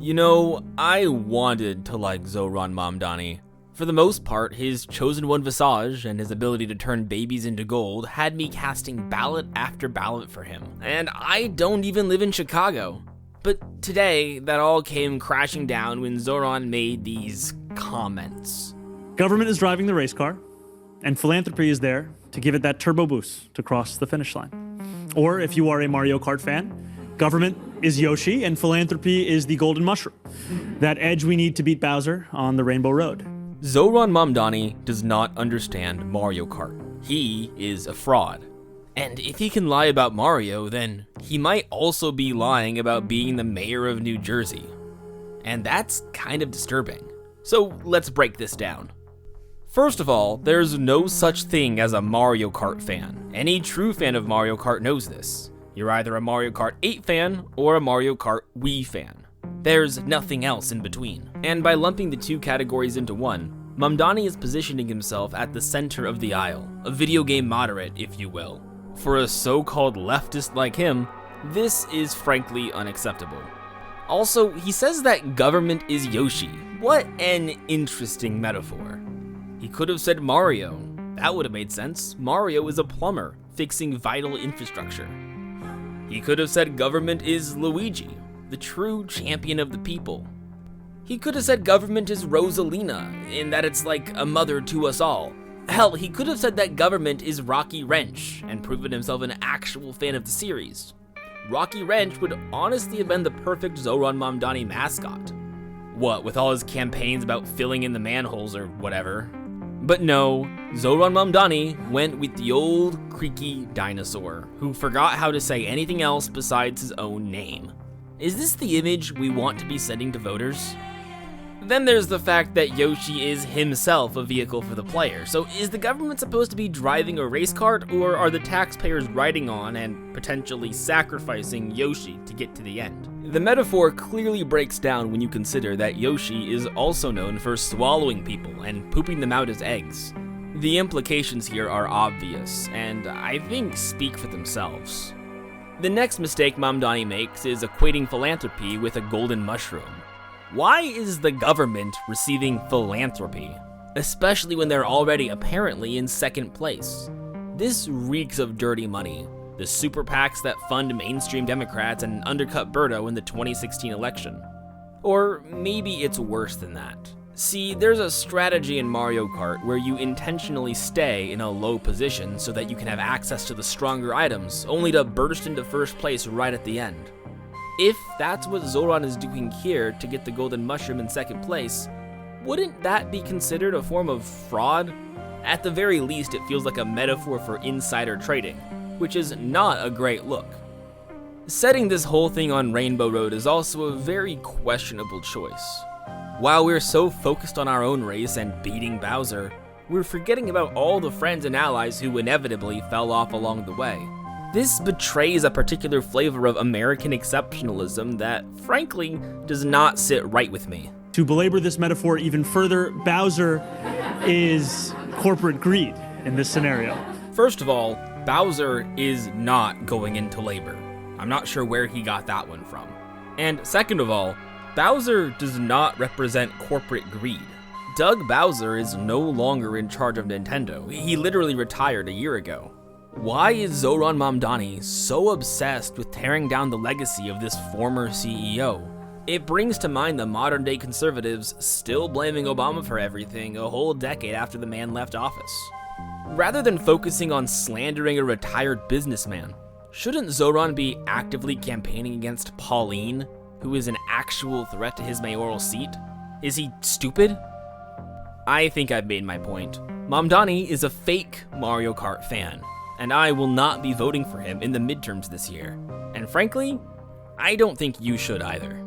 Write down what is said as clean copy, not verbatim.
You know, I wanted to like Zohran Mamdani. For the most part, his chosen one visage and his ability to turn babies into gold had me casting ballot after ballot for him. And I don't even live in Chicago. But today, that all came crashing down when Zohran made these comments. Government is driving the race car, and philanthropy is there to give it that turbo boost to cross the finish line. Or if you are a Mario Kart fan, government is Yoshi, and philanthropy is the golden mushroom. That edge we need to beat Bowser on the Rainbow Road. Zohran Mamdani does not understand Mario Kart. He is a fraud. And if he can lie about Mario, then he might also be lying about being the mayor of New Jersey. And that's kind of disturbing. So let's break this down. First of all, there's no such thing as a Mario Kart fan. Any true fan of Mario Kart knows this. You're either a Mario Kart 8 fan or a Mario Kart Wii fan. There's nothing else in between. And by lumping the two categories into one, Mamdani is positioning himself at the center of the aisle, a video game moderate, if you will. For a so-called leftist like him, this is frankly unacceptable. Also, he says that government is Yoshi. What an interesting metaphor. He could have said Mario. That would have made sense. Mario is a plumber, fixing vital infrastructure. He could have said government is Luigi, the true champion of the people. He could have said government is Rosalina, in that it's like a mother to us all. Hell, he could have said that government is Rocky Wrench, and proven himself an actual fan of the series. Rocky Wrench would honestly have been the perfect Zohran Mamdani mascot. What, with all his campaigns about filling in the manholes or whatever? But no, Zohran Mamdani went with the old creaky dinosaur, who forgot how to say anything else besides his own name. Is this the image we want to be sending to voters? Then there's the fact that Yoshi is himself a vehicle for the player. So is the government supposed to be driving a race cart, or are the taxpayers riding on and potentially sacrificing Yoshi to get to the end? The metaphor clearly breaks down when you consider that Yoshi is also known for swallowing people and pooping them out as eggs. The implications here are obvious, and I think speak for themselves. The next mistake Mamdani makes is equating philanthropy with a golden mushroom. Why is the government receiving philanthropy? Especially when they're already apparently in second place. This reeks of dirty money. The super PACs that fund mainstream Democrats and undercut Berto in the 2016 election. Or maybe it's worse than that. See, there's a strategy in Mario Kart where you intentionally stay in a low position so that you can have access to the stronger items, only to burst into first place right at the end. If that's what Zohran is doing here to get the golden mushroom in second place, wouldn't that be considered a form of fraud? At the very least, it feels like a metaphor for insider trading, which is not a great look. Setting this whole thing on Rainbow Road is also a very questionable choice. While we're so focused on our own race and beating Bowser, we're forgetting about all the friends and allies who inevitably fell off along the way. This betrays a particular flavor of American exceptionalism that, frankly, does not sit right with me. To belabor this metaphor even further, Bowser is corporate greed in this scenario. First of all, Bowser is not going into labor. I'm not sure where he got that one from. And second of all, Bowser does not represent corporate greed. Doug Bowser is no longer in charge of Nintendo. He literally retired a year ago. Why is Zohran Mamdani so obsessed with tearing down the legacy of this former CEO? It brings to mind the modern day conservatives still blaming Obama for everything a whole decade after the man left office. Rather than focusing on slandering a retired businessman, shouldn't Zohran be actively campaigning against Pauline, who is an actual threat to his mayoral seat? Is he stupid? I think I've made my point. Mamdani is a fake Mario Kart fan, and I will not be voting for him in the midterms this year. And frankly, I don't think you should either.